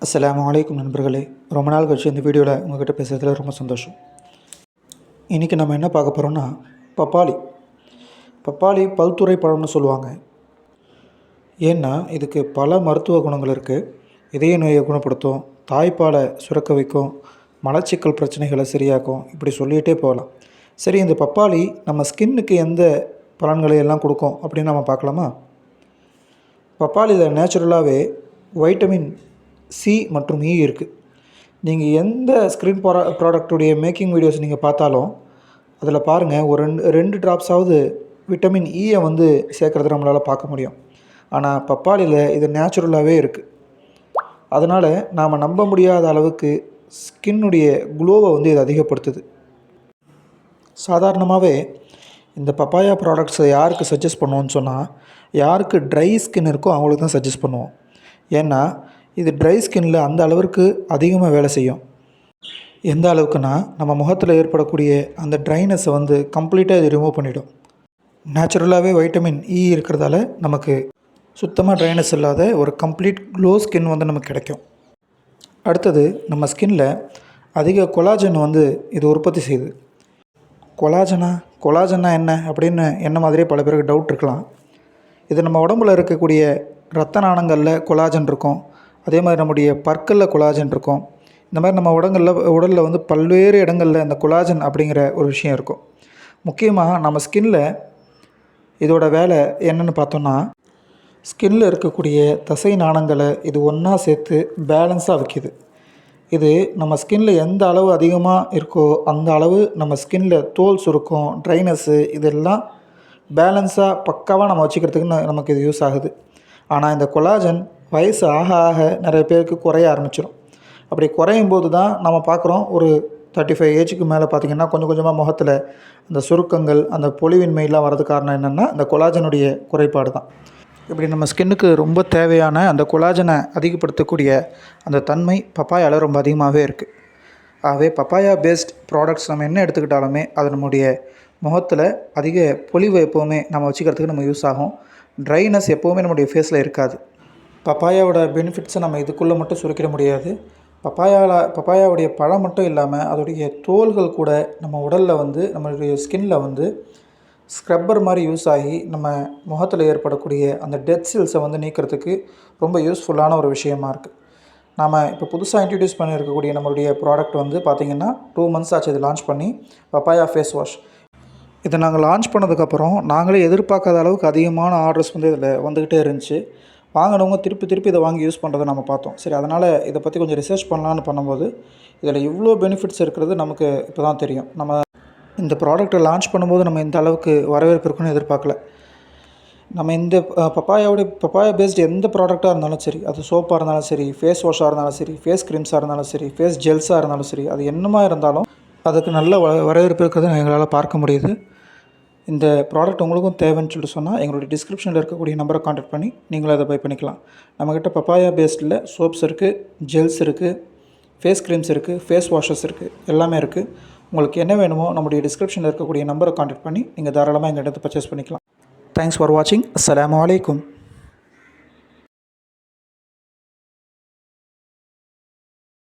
அஸ்ஸலாமு அலைக்கும் நண்பர்களே. ரொம்ப நாள் கழிச்சு இந்த வீடியோவில் உங்கள்கிட்ட பேசுகிறதுல ரொம்ப சந்தோஷம். இன்றைக்கி நம்ம என்ன பார்க்க போகிறோம்னா பப்பாளி. பப்பாளி பல்துறை பழம்னு சொல்லுவாங்க. ஏன்னா இதுக்கு பல மருத்துவ குணங்கள் இருக்குது. இதய நோயை குணப்படுத்தும், தாய்ப்பாலை சுரக்க வைக்கும், மலச்சிக்கல் பிரச்சனைகளை சரியாக்கும், இப்படி சொல்லிகிட்டே போகலாம். சரி, இந்த பப்பாளி நம்ம ஸ்கின்னுக்கு எந்த பலன்களை எல்லாம் கொடுக்கும் அப்படின்னு நம்ம பார்க்கலாமா? பப்பாளியில் நேச்சுரலாகவே வைட்டமின் சி மற்றும் இ இருக்குது. நீங்கள் எந்த ஸ்க்ரீன் ப்ராடக்டுடைய மேக்கிங் வீடியோஸ் நீங்கள் பார்த்தாலும் அதில் பாருங்கள், ஒரு ரெண்டு ட்ராப்ஸாவது விட்டமின் ஈயை சேர்க்குறத நம்மளால் பார்க்க முடியும். ஆனால் பப்பாளியில் இது நேச்சுரலாகவே இருக்குது. அதனால் நாம் நம்ப முடியாத அளவுக்கு ஸ்கின்னுடைய க்ளோவை இது அதிகப்படுத்துது. சாதாரணமாகவே இந்த பப்பாயா ப்ராடக்ட்ஸை யாருக்கு சஜஸ்ட் பண்ணுவோன்னு சொன்னால், யாருக்கு ட்ரை ஸ்கின் இருக்கோ அவங்களுக்கு தான் சஜஸ்ட் பண்ணுவோம். ஏன்னா இது ட்ரை ஸ்கின்னில் அந்த அளவிற்கு அதிகமாக வேலை செய்யும். எந்த அளவுக்குன்னா, நம்ம முகத்தில் ஏற்படக்கூடிய அந்த ட்ரைனஸை கம்ப்ளீட்டாக இது ரிமூவ் பண்ணிவிடும். நேச்சுரலாகவே வைட்டமின் இ இருக்கிறதால நமக்கு சுத்தமாக ட்ரைனஸ் இல்லாத ஒரு கம்ப்ளீட் க்ளோ ஸ்கின் நமக்கு கிடைக்கும். அடுத்தது, நம்ம ஸ்கின்னில் அதிக கொலாஜன் இது உற்பத்தி செய்யுது. கொலாஜனா என்ன அப்படின்னு என்ன மாதிரியே பல பேருக்கு டவுட் இருக்கலாம். இது நம்ம உடம்புல இருக்கக்கூடிய இரத்த நாணங்களில் கொலாஜன் இருக்கும். அதே மாதிரி நம்முடைய பற்களில் கொலாஜன் இருக்கும். இந்த மாதிரி நம்ம உடலில் பல்வேறு இடங்களில் இந்த கொலாஜன் அப்படிங்கிற ஒரு விஷயம் இருக்கும். முக்கியமாக நம்ம ஸ்கின்னில் இதோட வேலை என்னென்னு பார்த்தோன்னா, ஸ்கின்னில் இருக்கக்கூடிய தசை நாணங்களை இது ஒன்றா சேர்த்து பேலன்ஸாக வைக்கிது. இது நம்ம ஸ்கின்னில் எந்த அளவு அதிகமாக இருக்கோ அந்த அளவு நம்ம ஸ்கின்னில் தோல் சுருக்கம், ட்ரைனஸ்ஸு இதெல்லாம் பேலன்ஸாக பக்காவாக நம்ம வச்சுக்கிறதுக்கு நமக்கு இது யூஸ் ஆகுது. ஆனால் இந்த கொலாஜன் வயசு ஆக ஆக நிறைய பேருக்கு குறைய ஆரம்பிச்சிடும். அப்படி குறையும் போது தான் நம்ம பார்க்குறோம், ஒரு 35 ஏஜுக்கு மேலே பார்த்திங்கன்னா கொஞ்சம் கொஞ்சமாக முகத்தில் அந்த சுருக்கங்கள், அந்த பொலிவின்மையெல்லாம் வரதுக்கு காரணம் என்னென்னா இந்த கொலாஜனுடைய குறைபாடு தான். இப்படி நம்ம ஸ்கின்னுக்கு ரொம்ப தேவையான அந்த கொலாஜனை அதிகப்படுத்தக்கூடிய அந்த தன்மை பப்பாயாவில் ரொம்ப அதிகமாகவே இருக்குது. ஆகவே பப்பாயா பேஸ்ட் ப்ராடக்ட்ஸ் நம்ம என்ன எடுத்துக்கிட்டாலுமே அது நம்முடைய முகத்தில் அதிக பொலிவை எப்போவுமே நம்ம வச்சுக்கிறதுக்கு நம்ம யூஸ் ஆகும். ட்ரைனஸ் எப்போவுமே நம்முடைய ஃபேஸில் இருக்காது. பப்பாயாவோட பெனிஃபிட்ஸை நம்ம இதுக்குள்ளே மட்டும் சுருக்கிட முடியாது. பப்பாயாவுடைய பழம் மட்டும் இல்லாமல் அதோடைய தோல்கள் கூட நம்ம உடலில் நம்மளுடைய ஸ்கின்னில் ஸ்க்ரப்பர் மாதிரி யூஸ் ஆகி நம்ம முகத்தில் ஏற்படக்கூடிய அந்த டெட் செல்ஸை நீக்கிறதுக்கு ரொம்ப யூஸ்ஃபுல்லான ஒரு விஷயமா இருக்குது. நாம் இப்போ புதுசாக இன்ட்ரடியூஸ் பண்ணியிருக்கக்கூடிய நம்மளுடைய ப்ராடக்ட் பார்த்திங்கன்னா 2 months ஆச்சு இது லான்ச் பண்ணி, பப்பாயா ஃபேஸ் வாஷ். இதை நாங்கள் லான்ச் பண்ணதுக்கப்புறம் நாங்களே எதிர்பார்க்காத அளவுக்கு அதிகமான ஆர்டர்ஸ் இதில் வந்துக்கிட்டே இருந்துச்சு. வாங்கினவங்க திருப்பி இதை வாங்கி யூஸ் பண்ணுறதை நம்ம பார்த்தோம். சரி, அதனால் இதை பற்றி கொஞ்சம் ரிசர்ச் பண்ணலான்னு பண்ணும்போது இதில் இவ்வளோ பெனிஃபிட்ஸ் இருக்கிறது நமக்கு இப்போ தான் தெரியும். நம்ம இந்த ப்ராடக்ட்டை லான்ச் பண்ணும்போது நம்ம இந்த அளவுக்கு வரவேற்பு இருக்குன்னு எதிர்பார்க்கல. நம்ம இந்த பப்பாயா பேஸ்டு எந்த ப்ராடக்டாக இருந்தாலும் சரி, அது சோப்பாக இருந்தாலும் சரி, ஃபேஸ் வாஷாக இருந்தாலும் சரி, ஃபேஸ் க்ரீம்ஸாக இருந்தாலும் சரி, ஃபேஸ் ஜெல்ஸாக இருந்தாலும் சரி, அது என்னமா இருந்தாலும் அதுக்கு நல்ல வரவேற்பு இருக்கிறத எங்களால் பார்க்க முடியுது. இந்த ப்ராடக்ட் உங்களுக்கும் தேவைன்னு சொல்லிட்டு சொன்னால் எங்களுடைய டிஸ்கிரிப்ஷனில் இருக்கக்கூடிய நம்பரை கான்டாக்ட் பண்ணி நீங்களும் அதை பை பண்ணிக்கலாம். நம்மக்கிட்ட பப்பாயா பேஸ்டில் சோப்ஸ் இருக்குது, ஜெல்ஸ் இருக்குது, ஃபேஸ் க்ரீம்ஸ் இருக்குது, ஃபேஸ் வாஷஸ் இருக்குது, எல்லாமே இருக்குது. உங்களுக்கு என்ன வேணுமோ நம்முடைய டிஸ்கிரிப்ஷனில் இருக்கக்கூடிய நம்பரை கான்டாக்ட் பண்ணி நீங்கள் தாராளமாக எங்கள் இடத்தை பர்ச்சேஸ் பண்ணிக்கலாம். தேங்க்ஸ் ஃபார் வாட்சிங். அஸ்ஸலாமு அலைக்கும்.